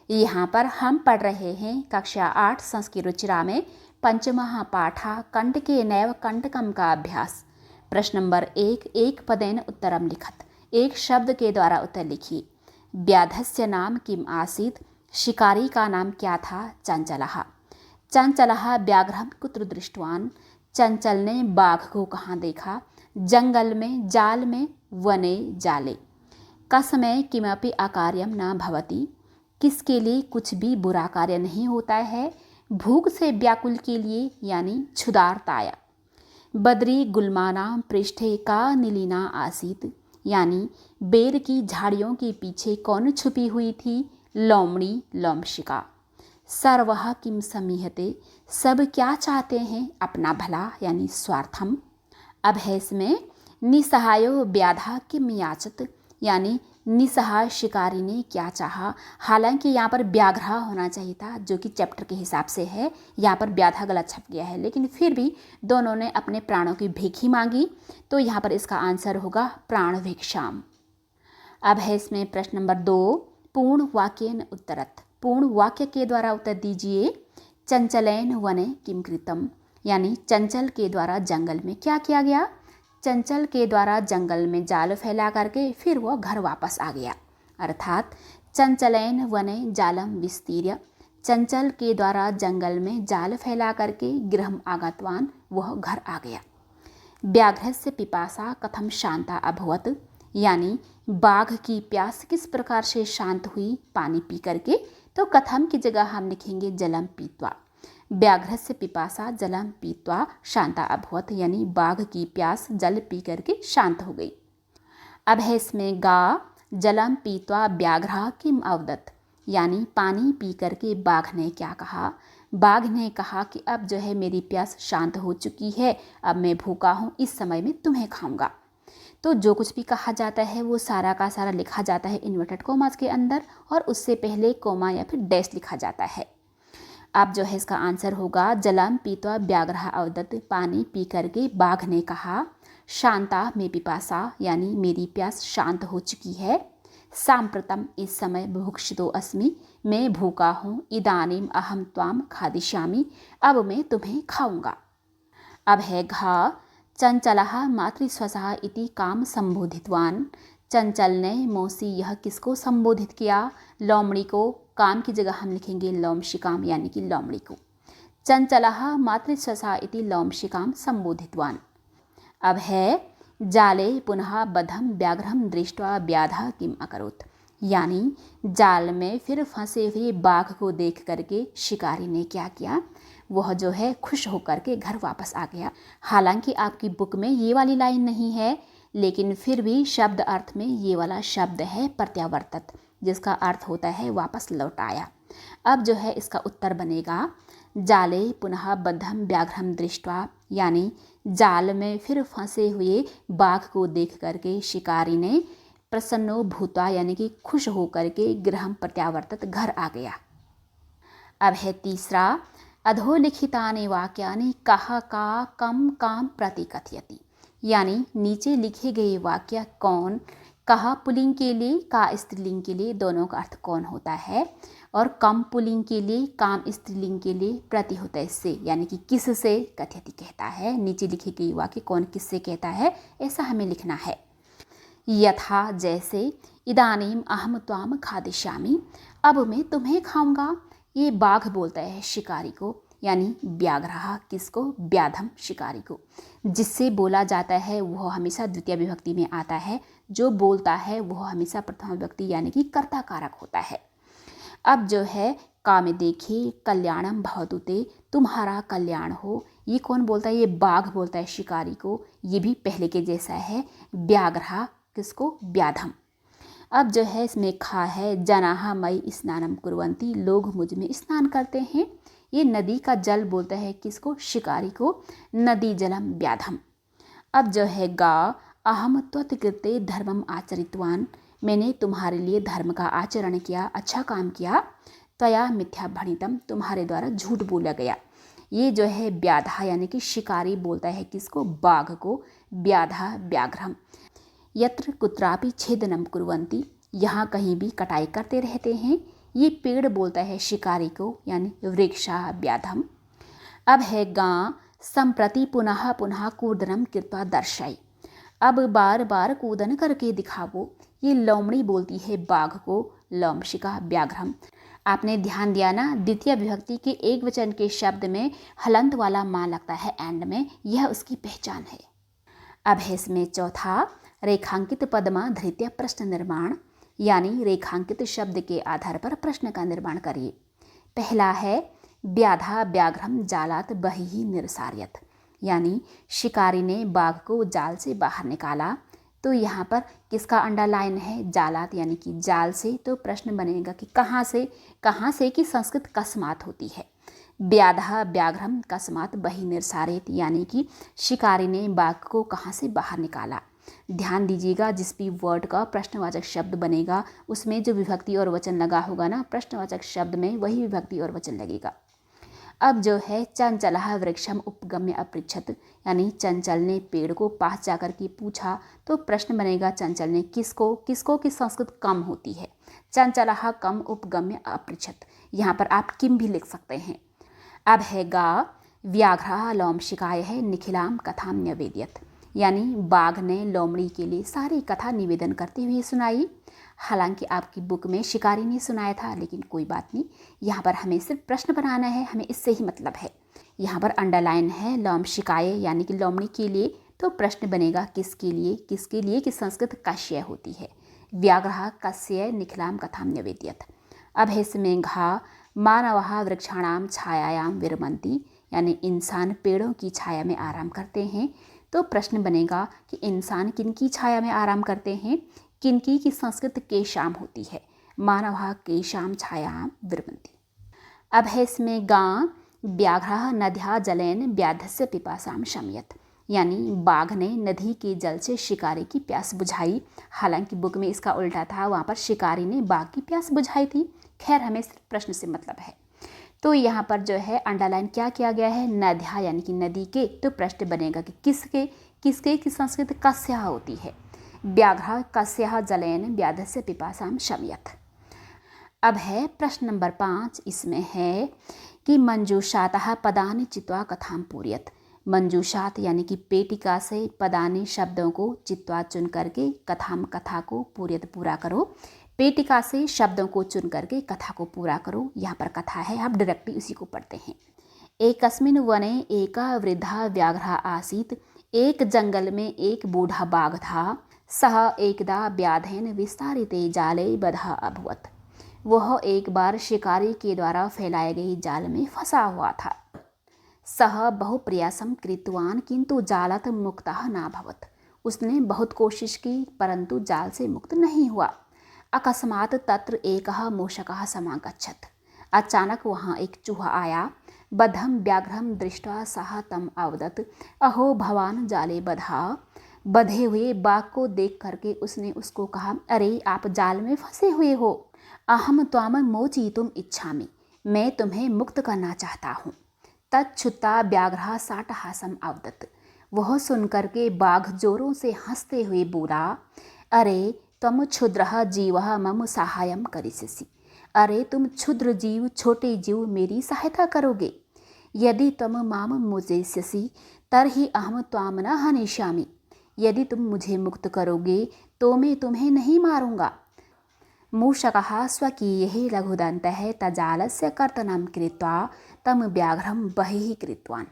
यहाँ पर हम पढ़ रहे हैं कक्षा 8 संस्कृत रुचिरा में पंचमः पाठा कंड के नैव कंटकम का अभ्यास। प्रश्न नंबर 1, एक पदेन उत्तरम लिखत। एक शब्द के द्वारा उत्तर लिखिए। व्याधस्य नाम किम आसीत। शिकारी का नाम क्या था? चंचलः। चंचलः व्याघ्रं कुत्र दृष्टवान। चंचल ने बाघ को कहाँ देखा? जंगल में, जाल में, वने जाले। कसमय किमपि अकार्यम न भवति। किसके लिए कुछ भी बुरा कार्य नहीं होता है? भूख से व्याकुल के लिए यानी क्षुधार्ताया। बद्री गुल्मानां पृष्ठे का नीलिना आसीत, यानी बेर की झाड़ियों के पीछे कौन छुपी हुई थी? लोमड़ी लोमशिका। सर्वः किम समीहते, सब क्या चाहते हैं? अपना भला यानी स्वार्थम। अब है इसमें निसहायो व्याधा किम याचत, यानी निसहाय शिकारी ने क्या चाहा। हालांकि यहाँ पर व्याघ्र होना चाहिए था जो कि चैप्टर के हिसाब से है, यहाँ पर व्याधा गलत छप गया है, लेकिन फिर भी दोनों ने अपने प्राणों की भीख मांगी, तो यहाँ पर इसका आंसर होगा प्राण भिक्षाम। अब है इसमें प्रश्न नंबर 2, पूर्ण वाक्येन उत्तरत। पूर्ण वाक्य के द्वारा उत्तर दीजिए। चंचलेन वने किम कृतम, यानी चंचल के द्वारा जंगल में क्या किया गया? चंचल के द्वारा जंगल में जाल फैला करके फिर वह घर वापस आ गया। अर्थात चंचलेन वने जालम विस्तीर्य, चंचल के द्वारा जंगल में जाल फैला करके गृहम आगतवान, वह घर आ गया। व्याघ्रस्य पिपासा कथम शांता अभवत, यानी बाघ की प्यास किस प्रकार से शांत हुई? पानी पी करके। तो कथम की जगह हम लिखेंगे जलम पीत्वा। व्याघ्रस्य पिपासा जलम पीत्वा शांता अभवत, यानी बाघ की प्यास जल पी करके शांत हो गई। अब है इसमें गा जलम पीत्वा व्याघ्र किम अवदत, यानी पानी पी करके बाघ ने क्या कहा? बाघ ने कहा कि अब जो है मेरी प्यास शांत हो चुकी है, अब मैं भूखा हूँ, इस समय में तुम्हें खाऊंगा। तो जो कुछ भी कहा जाता है वो सारा का सारा लिखा जाता है इन्वर्टेड कोमास के अंदर, और उससे पहले कोमा या फिर डैश लिखा जाता है। अब जो है इसका आंसर होगा जलम पीत्वा व्याघ्र अवदत, पानी पी करके बाघ ने कहा। शांता में पिपासा, यानी मेरी प्यास शांत हो चुकी है। सांप्रतम, इस समय बुभुक्षितो अस्मि, मैं भूखा हूँ। इदानीम अहम त्वाम खादिष्यामि, अब मैं तुम्हें खाऊंगा। अब है घा चंचलः मातृस्वसः इति काम संबोधितवान। चंचल ने मौसी यह किसको संबोधित किया? लोमड़ी को। काम की जगह हम लिखेंगे लोमशिकाम, यानी कि लोमड़ी को। चंचलः मातृस्वसः इति लोमशिकाम संबोधितवान। अब है जाले पुनः बद्धं व्याघ्रं दृष्ट्वा व्याधः किम अकरोत्, यानी जाल में फिर फंसे हुए बाघ को देख करके शिकारी ने क्या किया? वह जो है खुश होकर के घर वापस आ गया। हालांकि आपकी बुक में ये वाली लाइन नहीं है, लेकिन फिर भी शब्द अर्थ में ये वाला शब्द है प्रत्यावर्तत, जिसका अर्थ होता है वापस लौट आया। अब जो है इसका उत्तर बनेगा जाले पुनः बद्धं व्याघ्रं दृष्ट्वा, यानी जाल में फिर फंसे हुए बाघ को देख करके शिकारी ने प्रसन्नो भूत्वा, यानी कि खुश होकर के गृहं प्रत्यावर्तत, घर आ गया। अब है तीसरा, अधोलिखितानि वाक्यानि कः का कम काम प्रतिकथयति, यानी नीचे लिखे गए वाक्य कौन, कहा पुल्लिंग के लिए, का स्त्रीलिंग के लिए, दोनों का अर्थ कौन होता है, और कम पुल्लिंग के लिए, काम स्त्रीलिंग के लिए प्रति होता है इससे, यानी कि किस से कथयति कहता है। नीचे लिखे गए वाक्य कौन किससे कहता है, ऐसा हमें लिखना है। यथा जैसे, इदानीम अहम त्वाम खादिष्यामि, अब मैं तुम्हें खाऊंगा। ये बाघ बोलता है शिकारी को, यानी व्याघ्रः किसको? व्याधम, शिकारी को। जिससे बोला जाता है वह हमेशा द्वितीय विभक्ति में आता है, जो बोलता है वह हमेशा प्रथम विभक्ति यानी कि कर्ता कारक होता है। अब जो है का में देखिए, कल्याणम भवतु ते, तुम्हारा कल्याण हो, ये कौन बोलता है? ये बाघ बोलता है शिकारी को। ये भी पहले के जैसा है। व्याघ्रः किसको? व्याधम। अब जो है इसमें खा है, जनाः मयि स्नानम कुर्वन्ति, लोग मुझ में स्नान करते हैं। ये नदी का जल बोलता है किसको? शिकारी को। नदी जलम व्याधम। अब जो है गा, अहम त्वत्कृते धर्मम आचरितवान, मैंने तुम्हारे लिए धर्म का आचरण किया, अच्छा काम किया। त्वया मिथ्या भणितम, तुम्हारे द्वारा झूठ बोला गया। ये जो है व्याधा, यानी कि शिकारी बोलता है किसको? बाघ को। व्याधा व्याघ्रम। यत्र कुत्रापि छेदनम कुर्वन्ति, यहाँ कहीं भी कटाई करते रहते हैं। ये पेड़ बोलता है शिकारी को, यानी वृक्षा व्याधम। अब है गा, संप्रति पुनः पुनः कूर्दनम कृत्वा दर्शाई, अब बार बार कूदन करके दिखावो। ये लोमड़ी बोलती है बाघ को, लोमशिका व्याघ्रम। आपने ध्यान दिया ना, द्वितीय विभक्ति के एक वचन के शब्द में हलंत वाला मान लगता है एंड में, यह उसकी पहचान है। अब है इसमें चौथा, रेखांकित पदमा धृत्य प्रश्न निर्माण, यानी रेखांकित शब्द के आधार पर प्रश्न का निर्माण करिए। पहला है व्याधा व्याघ्रम जालात बहिः निरसार्यत, यानी शिकारी ने बाघ को जाल से बाहर निकाला। तो यहाँ पर किसका अंडरलाइन है? जालात, यानी कि जाल से। तो प्रश्न बनेगा कि कहाँ से कि संस्कृत कस्मात होती है। व्याधा व्याघ्रम कस्मात बहिः निरसार्यत, यानी कि शिकारी ने बाघ को कहाँ से बाहर निकाला। ध्यान दीजिएगा, जिस भी वर्ड का प्रश्नवाचक शब्द बनेगा उसमें जो विभक्ति और वचन लगा होगा ना, प्रश्नवाचक शब्द में वही विभक्ति और वचन लगेगा। अब जो है चंचलः वृक्षम उपगम्य अपृच्छत, यानी चंचल ने पेड़ को पास जाकर के पूछा। तो प्रश्न बनेगा चंचल ने किसको की संस्कृत कम होती है। चंचलः कम उपगम्य अपृच्छत, यहाँ पर आप किम भी लिख सकते हैं। अब है गा, व्याघ्रः लोमशिकायः निखिलाम कथाम न्यवेदयत, यानी बाघ ने लोमड़ी के लिए सारी कथा निवेदन करते हुए सुनाई। हालांकि आपकी बुक में शिकारी ने सुनाया था, लेकिन कोई बात नहीं, यहाँ पर हमें सिर्फ प्रश्न बनाना है, हमें इससे ही मतलब है। यहाँ पर अंडरलाइन है लोमशिकाय, यानी कि लोमड़ी के लिए। तो प्रश्न बनेगा किसके लिए कि संस्कृत कश्य होती है। व्याघ्रः कस्य निखिलाम कथाम न्यवेदयत। अब है इसमें घा, मानवः वृक्षाणाम छायायाम विरमन्ति, यानी इंसान पेड़ों की छाया में आराम करते हैं। तो प्रश्न बनेगा कि इंसान किनकी छाया में आराम करते हैं। किनकी की संस्कृत केशाम होती है। मानवः केशाम छायाम विरमन्ति। अब है इसमें गा, व्याघ्रः नद्या जलेन व्याधस्य पिपासाम शमयत, यानी बाघ ने नदी के जल से शिकारी की प्यास बुझाई। हालांकि बुक में इसका उल्टा था, वहाँ पर शिकारी ने बाघ की प्यास बुझाई थी। खैर, हमें सिर्फ प्रश्न से मतलब है। तो यहाँ पर जो है अंडरलाइन क्या किया गया है? नद्या, यानी कि नदी के। तो प्रश्न बनेगा कि किसके की संस्कृत कस्या होती है। व्याघ्रः कस्या जलेन व्याधस्य पिपासाम शमयत। अब है प्रश्न नंबर 5, इसमें है कि मंजूषातः पदानि चित्वा कथाम पूरयत। मंजूषात यानी कि पेटिका से पदानि शब्दों को चित्वा चुन करके कथा को पूरयत पूरा करो। पेटिका से शब्दों को चुन करके कथा को पूरा करो। यहाँ पर कथा है, आप डायरेक्टली उसी को पढ़ते हैं। एकस्मिन् वने एका वृद्धा व्याघ्रः आसीत्, एक जंगल में एक बूढ़ा बाघ था। सः एकदा व्याधेन विस्तारिते जाले बधा अभवत्, वह एक बार शिकारी के द्वारा फैलाए गए जाल में फंसा हुआ था। सः बहुप्रयासं कृतवान् किंतु जालात् मुक्तः नाभवत्, उसने बहुत कोशिश की परंतु जाल से मुक्त नहीं हुआ। अकस्मात् तत्र एकः मूषकः समागच्छत्, अचानक वहाँ एक चूहा आया। बद्धं व्याघ्रं दृष्ट्वा सः तम् अवदत्, अहो भवान् जाले बधा। बधे हुए बाघ को देख करके उसने उसको कहा, अरे आप जाल में फंसे हुए हो। अहम त्वाम मोचयितुम् इच्छामि, मैं तुम्हें मुक्त करना चाहता हूँ। तच्छ्रुत्वा व्याघ्रः साटहासम् अवदत्, वह सुनकर के बाघ जोरों से हंसते हुए बोला, अरे त्वम क्षुद्रः जीवः मम साहाय्यं करिष्यसि, अरे तुम क्षुद्र जीव, छोटे जीव मेरी सहायता करोगे। यदि त्वम माम मोचयिष्यसि तर्हि अहम त्वाम न हनिष्यामि, यदि तुम मुझे मुक्त करोगे तो मैं तुम्हें नहीं मारूंगा। मूषकः स्वकीयैः लघुदन्तैः तजालस्य कर्तनं कृत्वा तम व्याघ्रं बहिः कृतवान्,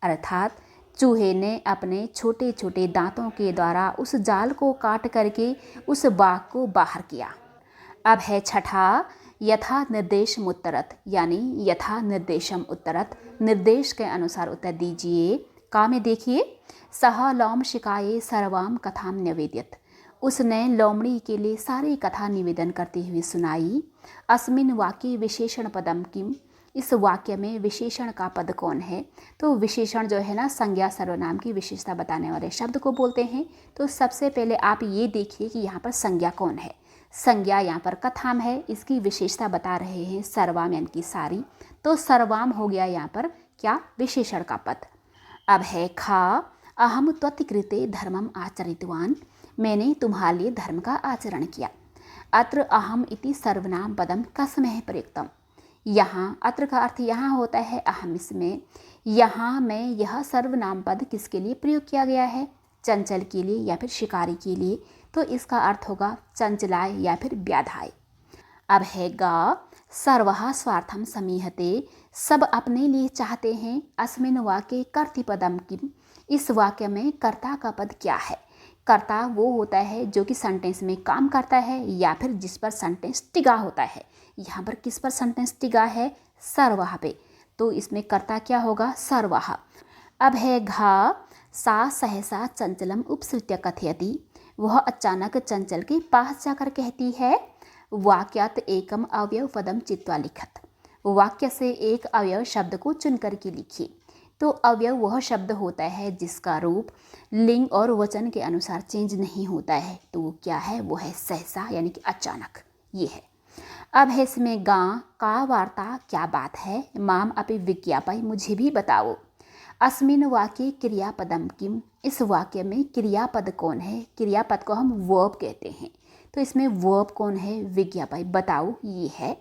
अर्थात चूहे ने अपने छोटे छोटे दांतों के द्वारा उस जाल को काट करके उस बाघ को बाहर किया। अब है छठा, यथा निर्देशम उत्तरत, यानी यथा निर्देशम उत्तरत, निर्देश के अनुसार उत्तर दीजिए। का में देखिए, सह लोमशिकाये सर्वाम कथाम न्यवेदयत, उसने लोमड़ी के लिए सारी कथा निवेदन करते हुए सुनाई। अस्मिन् वाक्ये विशेषण पदम किम, इस वाक्य में विशेषण का पद कौन है? तो विशेषण जो है ना, संज्ञा सर्वनाम की विशेषता बताने वाले शब्द को बोलते हैं। तो सबसे पहले आप ये देखिए कि यहाँ पर संज्ञा कौन है। संज्ञा यहाँ पर कथाम है, इसकी विशेषता बता रहे हैं सर्वाम यानी कि सारी। तो सर्वाम हो गया यहाँ पर क्या? विशेषण का पद। अब है खा, अहम त्वत्कृते धर्मम आचरितवान, मैंने तुम्हारे लिए धर्म का आचरण किया। अत्र अहम इति सर्वनाम पदम कस्मैः प्रयुक्तम। यहाँ अत्र का अर्थ यहाँ होता है अहम, इसमें यहाँ में यह सर्वनाम पद किसके लिए प्रयोग किया गया है, चंचल के लिए या फिर शिकारी के लिए, तो इसका अर्थ होगा चंचलाय या फिर व्याधाय। अब है गा, सर्वः स्वार्थम समीहते, सब अपने लिए चाहते हैं, अस्मिन् वाक्ये कर्तृपदम किम, इस वाक्य में कर्ता का पद क्या है। कर्ता वो होता है जो कि सेंटेंस में काम करता है या फिर जिस पर सेंटेंस टिका होता है। यहाँ पर किस पर सेंटेंस टिका है, सर्वः पे, तो इसमें कर्ता क्या होगा, सर्वः। अब है घा, सा सहसा चंचलम उपसृत्य कथयति, वह अचानक चंचल के पास जाकर कहती है, वाक्यात एकम अवयव पदम चित्वा लिखत, वाक्य से एक अवयव शब्द को चुन करके लिखिए। तो अवयव वह शब्द होता है जिसका रूप लिंग और वचन के अनुसार चेंज नहीं होता है, तो वो क्या है, वो है सहसा यानी कि अचानक, ये है। अब है इसमें गा, का वार्ता क्या बात है, माम अपि विज्ञापय, मुझे भी बताओ, अस्मिन् वाक्ये क्रियापदम किम, इस वाक्य में क्रियापद कौन है, क्रियापद को हम वर्ब कहते हैं, तो इसमें वर्ब कौन है, विज्ञापय, बताओ, ये है।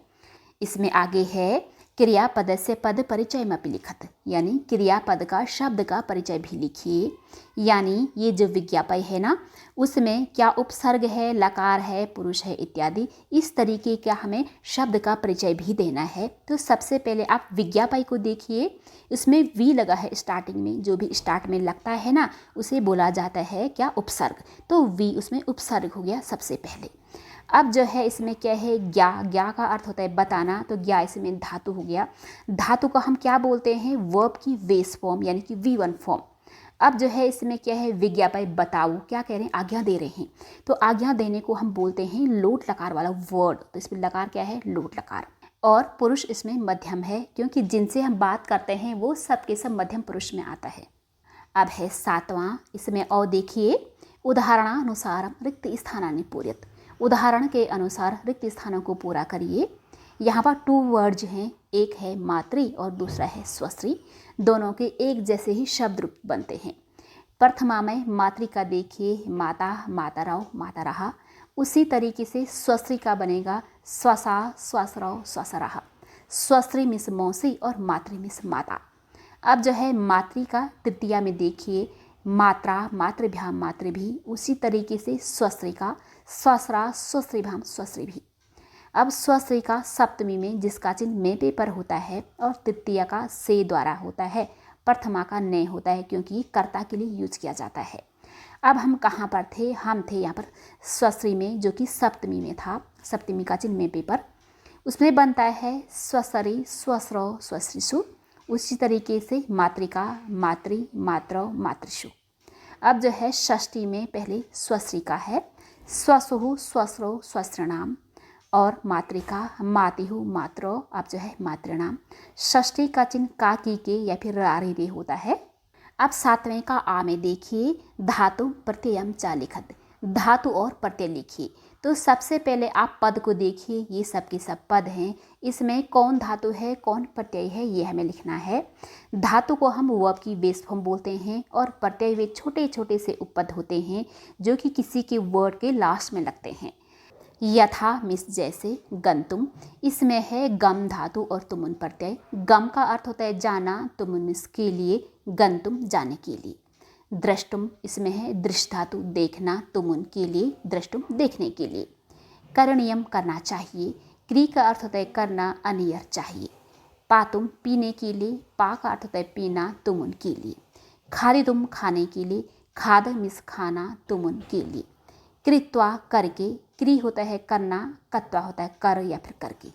इसमें आगे है क्रियापद से पद परिचय में लिखत, यानी क्रियापद का शब्द का परिचय भी लिखिए। यानी ये जो विज्ञापय है ना, उसमें क्या उपसर्ग है, लकार है, पुरुष है इत्यादि, इस तरीके का हमें शब्द का परिचय भी देना है। तो सबसे पहले आप विज्ञापय को देखिए, उसमें वी लगा है स्टार्टिंग में, जो भी स्टार्ट में लगता है ना उसे बोला जाता है क्या, उपसर्ग, तो वी उसमें उपसर्ग हो गया सबसे पहले। अब जो है इसमें क्या है, ज्ञा, ज्ञा का अर्थ होता है बताना, तो ज्ञा इसमें धातु हो गया। धातु को हम क्या बोलते हैं, वर्ब की बेस फॉर्म यानी कि V1 फॉर्म। अब जो है इसमें क्या है, विज्ञापय, बताओ, क्या कह रहे हैं, आज्ञा दे रहे हैं, तो आज्ञा देने को हम बोलते हैं लोट लकार वाला वर्ड, तो इसमें लकार क्या है, लोट लकार, और पुरुष इसमें मध्यम है, क्योंकि जिनसे हम बात करते हैं वो सबके सब मध्यम पुरुष में आता है। अब है सातवां, इसमें और देखिए, उदाहरणानुसार रिक्त स्थानानि पूर्यत, उदाहरण के अनुसार रिक्त स्थानों को पूरा करिए। यहाँ पर 2 वर्ड्स हैं, एक है मातृ और दूसरा है स्वश्री, दोनों के एक जैसे ही शब्द रूप बनते हैं। प्रथमा में मातृ का देखिए, माता, माताराव, मातारहा, उसी तरीके से स्वश्री का बनेगा स्वसा, स्वसराव, स्वसराहा। स्वश्री मिस मौसी और मातृ मिस माता। अब जो है मातृ का तृतीया में देखिए, मात्रा, मातृभ्याम, मातृभी, उसी तरीके से स्वश्री का स्वसरा, स्वश्रीभ्याम, स्वश्रीभी। अब स्वश्री का सप्तमी में जिसका चिन्ह में पे पर होता है और तृतीया का से द्वारा होता है, प्रथमा का ने होता है, क्योंकि कर्ता के लिए यूज किया जाता है। अब हम कहाँ पर थे, हम थे यहाँ पर स्वश्री में, जो कि सप्तमी में था, सप्तमी का चिन्ह में पे पर, उसमें बनता है स्वसरी, स्वस्रव, स्वश्रीषु। उसी तरीके से मातृका, मातृ, मातरव, मातृषु। अब जो है षष्ठी में पहले स्वश्री का है स्वसुहु, स्वस्रो, स्वस्त्रनाम, और मातृका, मातिहु, मातरो, अब जो है मातृनाम। षष्ठी का चिन्ह का, की के या फिर रारी रे होता है। अब सातवें का आ में देखिए, धातु प्रत्ययम चा लिखत, धातु और प्रत्यय लिखिए। तो सबसे पहले आप पद को देखिए, ये सब के सब पद हैं, इसमें कौन धातु है, कौन प्रत्यय है, ये हमें लिखना है। धातु को हम वर्ब की बेस फॉर्म बोलते हैं और प्रत्यय वे छोटे छोटे से उपपद होते हैं जो कि किसी के वर्ड के लास्ट में लगते हैं। यथा मिस जैसे, गंतुम, इसमें है गम धातु और तुमुन प्रत्यय। गम का अर्थ होता है जाना, तुमुन मिस के लिए, गंतुम जाने के लिए। द्रष्टुम, इसमें है दृष्ट धातु देखना, तुमुन के लिए, द्रष्टुम देखने के लिए। करणीयम करना चाहिए, क्री का अर्थ होता है करना, अनियर चाहिए। पातुम पीने के लिए, पा का अर्थ होता है पीना, तुमुन के लिए। खादितुम खाने के लिए, खाद मिस खाना, तुमुन के लिए। कृत्वा करके, क्री होता है करना, कत्वा होता है कर या फिर करके।